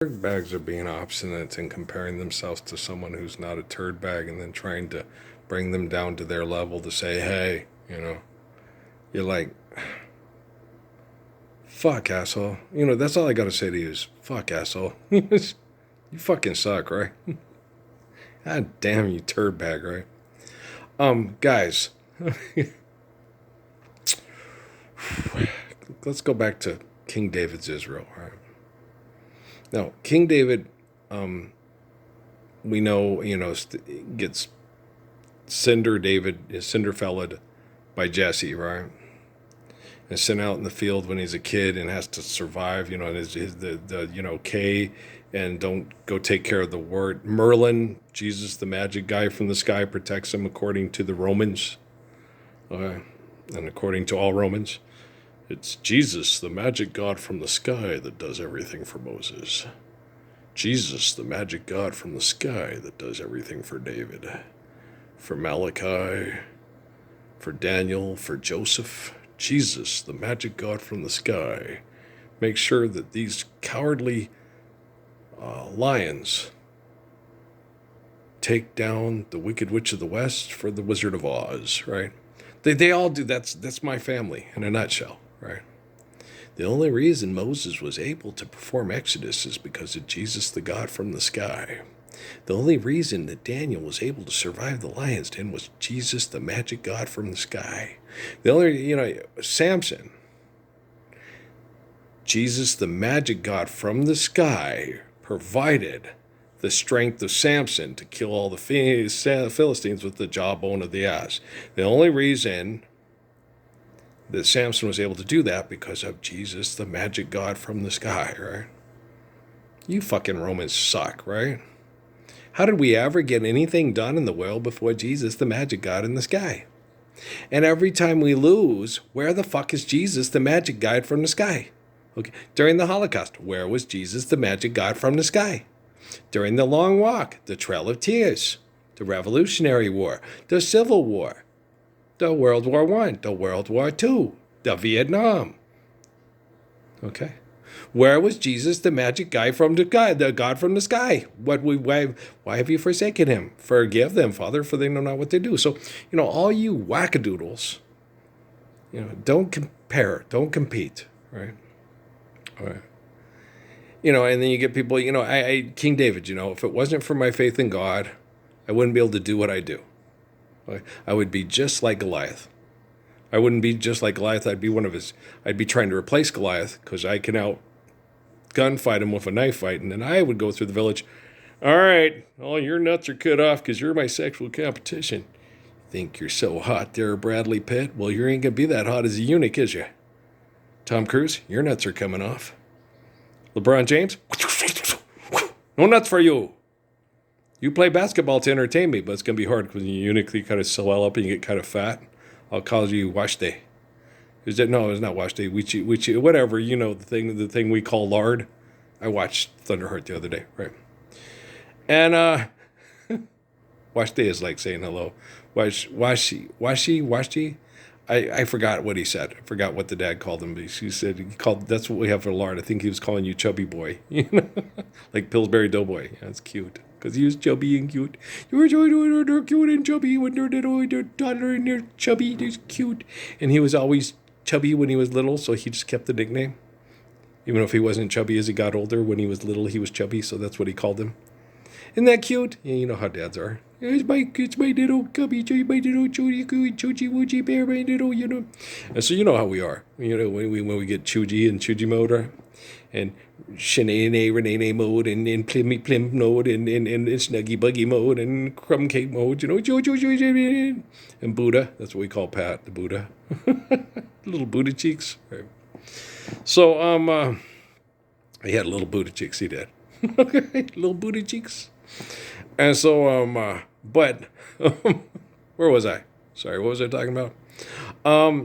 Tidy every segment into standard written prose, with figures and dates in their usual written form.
Turd bags are being obstinate and comparing themselves to someone who's not a turd bag and then trying to bring them down to their level to say, hey, you're like, fuck, asshole. That's all I gotta say to you is, fuck, asshole. You fucking suck, right? God damn you, turd bag, right? Guys, let's go back to King David's Israel, right? Now, King David, we know, gets cinder-felled by Jesse, right? And sent out in the field when he's a kid and has to survive, and Kay, and don't go take care of the word. Merlin, Jesus, the magic guy from the sky, protects him according to the Romans. Okay. And according to all Romans, it's Jesus, the magic god from the sky, that does everything for Moses. Jesus, the magic god from the sky, that does everything for David, for Malachi, for Daniel, for Joseph. Jesus, the magic god from the sky, makes sure that these cowardly lions take down the Wicked Witch of the West for the Wizard of Oz, right? They all do. That's my family in a nutshell, right? The only reason Moses was able to perform Exodus is because of Jesus, the God from the sky. The only reason that Daniel was able to survive the lion's den was Jesus, the magic God from the sky. The only, Samson, Jesus, the magic God from the sky, provided the strength of Samson to kill all the Philistines with the jawbone of the ass. The only reason that Samson was able to do that because of Jesus, the magic God from the sky, right? You fucking Romans suck, right? How did we ever get anything done in the world before Jesus, the magic God in the sky? And every time we lose, where the fuck is Jesus, the magic God from the sky? Okay. During the Holocaust, where was Jesus, the magic God from the sky? During the Long Walk, the Trail of Tears, the Revolutionary War, the Civil War, the World War I, the World War II, the Vietnam. Okay. Where was Jesus, the magic guy from the God from the sky? Why have you forsaken him? Forgive them, Father, for they know not what they do. So, all you wackadoodles, don't compare, don't compete, right? All right. And then you get people, King David, if it wasn't for my faith in God, I wouldn't be able to do what I do. I would be just like Goliath. I wouldn't be just like Goliath. I'd be trying to replace Goliath because I can out gunfight him with a knife fight. And then I would go through the village. All right, all your nuts are cut off because you're my sexual competition. Think you're so hot there, Bradley Pitt? Well, you ain't going to be that hot as a eunuch, is you? Tom Cruise, your nuts are coming off. LeBron James, no nuts for you. You play basketball to entertain me, but it's going to be hard because you uniquely kind of swell up and you get kind of fat. I'll call you Wash Day. No, it's not Wash Day. Whatever, the thing we call lard. I watched Thunderheart the other day, right? And Wash Day is like saying hello. Washi. I forgot what he said. I forgot what the dad called him. He said that's what we have for lard. I think he was calling you chubby boy, like Pillsbury Doughboy. Yeah, that's cute because he was chubby and cute. You were cute and chubby when they're toddler and they're chubby. They're cute, and he was always chubby when he was little, so he just kept the nickname. Even if he wasn't chubby as he got older, when he was little, he was chubby, so that's what he called him. Isn't that cute? Yeah, you know how dads are. It's my little cubby, my little choogy woogie bear, my little, And so you know how we are. When we get choogy and choogy mode, right? And shenane renee mode, and plimmy plim mode, and snuggy buggy mode, and crumb cake mode, and Buddha. That's what we call Pat, the Buddha. Little Buddha cheeks. Right. So he had little Buddha cheeks. He did. Little Buddha cheeks. And so, but where was I? Sorry, what was I talking about?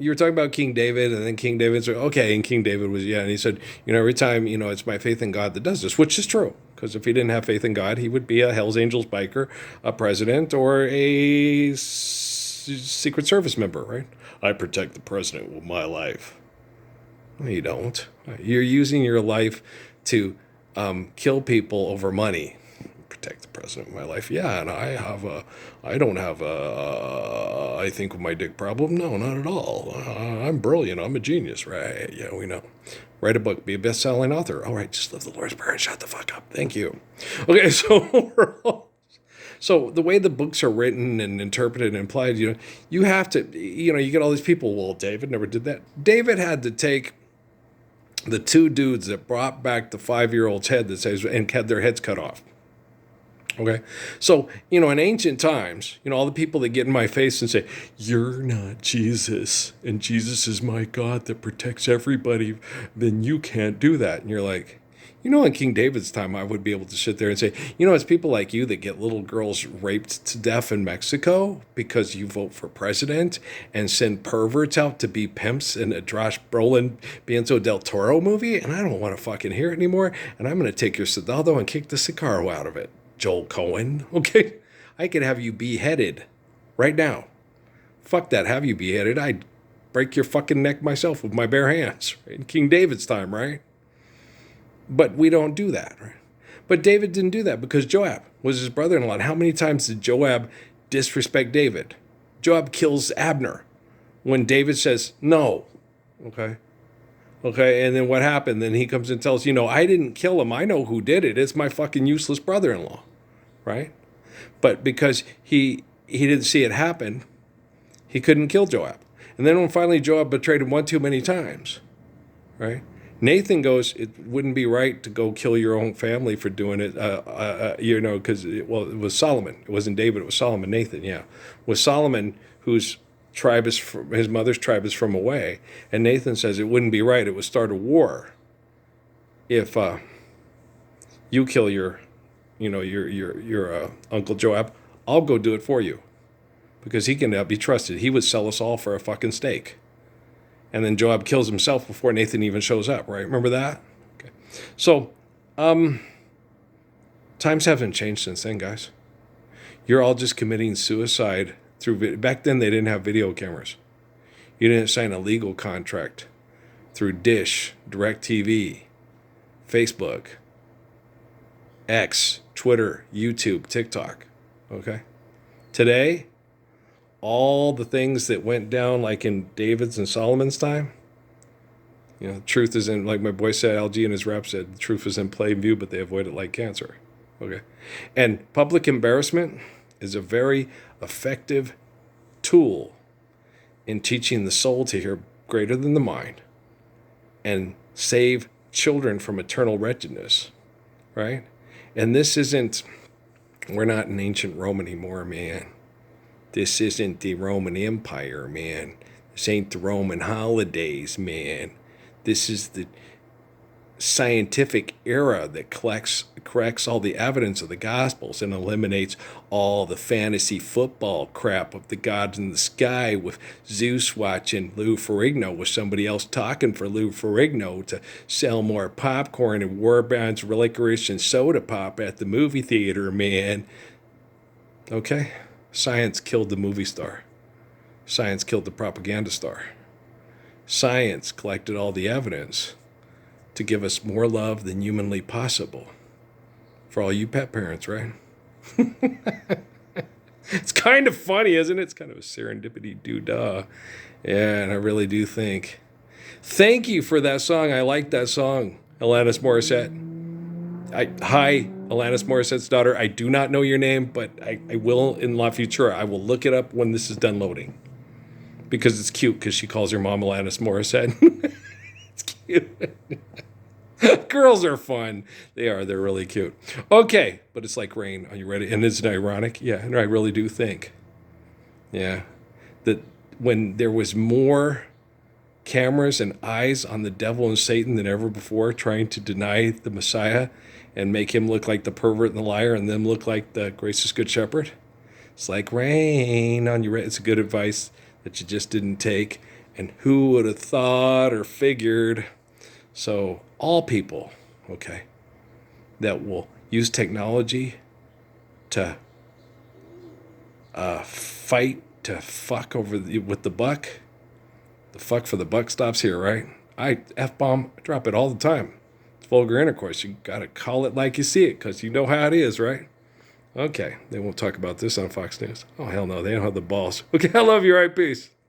You were talking about King David, and then King David said, okay, and King David was, and he said, every time, it's my faith in God that does this, which is true, because if he didn't have faith in God, he would be a Hells Angels biker, a president, or a Secret Service member, right? I protect the president with my life. No, you don't. You're using your life to kill people over money. Protect the president of my life. Yeah, and I don't have I think with my dick problem. No, not at all. I'm brilliant. I'm a genius. Right. Yeah, we know. Write a book. Be a best-selling author. All right, just live the Lord's Prayer and shut the fuck up. Thank you. Okay, so so the way the books are written and interpreted and implied, you have to, you get all these people. Well, David never did that. David had to take the two dudes that brought back the 5-year-old's head that says and had their heads cut off. Okay. So, in ancient times, all the people that get in my face and say, you're not Jesus and Jesus is my God that protects everybody, then you can't do that. And you're like, in King David's time, I would be able to sit there and say, it's people like you that get little girls raped to death in Mexico because you vote for president and send perverts out to be pimps in a Josh Brolin Benicio del Toro movie. And I don't want to fucking hear it anymore. And I'm going to take your Soldado and kick the Sicaro out of it. Joel Cohen, okay? I could have you beheaded right now. Fuck that, have you beheaded. I'd break your fucking neck myself with my bare hands. In King David's time, right? But we don't do that, right? But David didn't do that because Joab was his brother-in-law. And how many times did Joab disrespect David? Joab kills Abner when David says, no, okay? Okay, and then what happened? Then he comes and tells, I didn't kill him. I know who did it. It's my fucking useless brother-in-law, right? But because he didn't see it happen, he couldn't kill Joab. And then when finally Joab betrayed him one too many times, right? Nathan goes, it wouldn't be right to go kill your own family for doing it, because, it was Solomon. It wasn't David, it was Solomon. Nathan, yeah. It was Solomon whose tribe is from, his mother's tribe is from away. And Nathan says it wouldn't be right. It would start a war if you kill your Uncle Joab. I'll go do it for you because he can be trusted. He would sell us all for a fucking steak. And then Joab kills himself before Nathan even shows up, right? Remember that? Okay. So, times haven't changed since then, guys. You're all just committing suicide through, back then they didn't have video cameras. You didn't sign a legal contract through Dish, DirecTV, Facebook, X, Twitter, YouTube, TikTok, okay? Today, all the things that went down like in David's and Solomon's time, truth is in, like my boy said, LG in his rap said, the truth is in plain view, but they avoid it like cancer. Okay. And public embarrassment is a very effective tool in teaching the soul to hear greater than the mind and save children from eternal wretchedness, right? And this isn't, we're not in ancient Rome anymore, man. This isn't the Roman Empire, man. This ain't the Roman holidays, man. This is the scientific era that corrects all the evidence of the Gospels and eliminates all the fantasy football crap of the gods in the sky with Zeus watching Lou Ferrigno with somebody else talking for Lou Ferrigno to sell more popcorn and Warbound's licorice and soda pop at the movie theater, man. Okay? Science killed the movie star. Science killed the propaganda star. Science collected all the evidence to give us more love than humanly possible. For all you pet parents, right? It's kind of funny, isn't it? It's kind of a serendipity doo-dah. Yeah, and I really do think. Thank you for that song. I like that song, Alanis Morissette. Hi, Alanis Morissette's daughter. I do not know your name, but I will in La Futura. I will look it up when this is done loading. Because it's cute, because she calls her mom Alanis Morissette. It's cute. Girls are fun. They are. They're really cute. Okay, but it's like rain. Are you ready? And isn't it ironic? Yeah, and I really do think, yeah, that when there was more cameras and eyes on the devil and Satan than ever before, trying to deny the Messiah and make him look like the pervert and the liar and them look like the gracious good shepherd, it's like rain on you. It's a good advice that you just didn't take. And who would have thought or figured? So all people, okay, that will use technology to fight to fuck over with the buck. The fuck for the buck stops here, right? I F-bomb, I drop it all the time. vulgar intercourse. You got to call it like you see it because you know how it is, right? Okay, they won't talk about this on Fox News. Oh, hell no, they don't have the balls. Okay, I love you, right? Peace.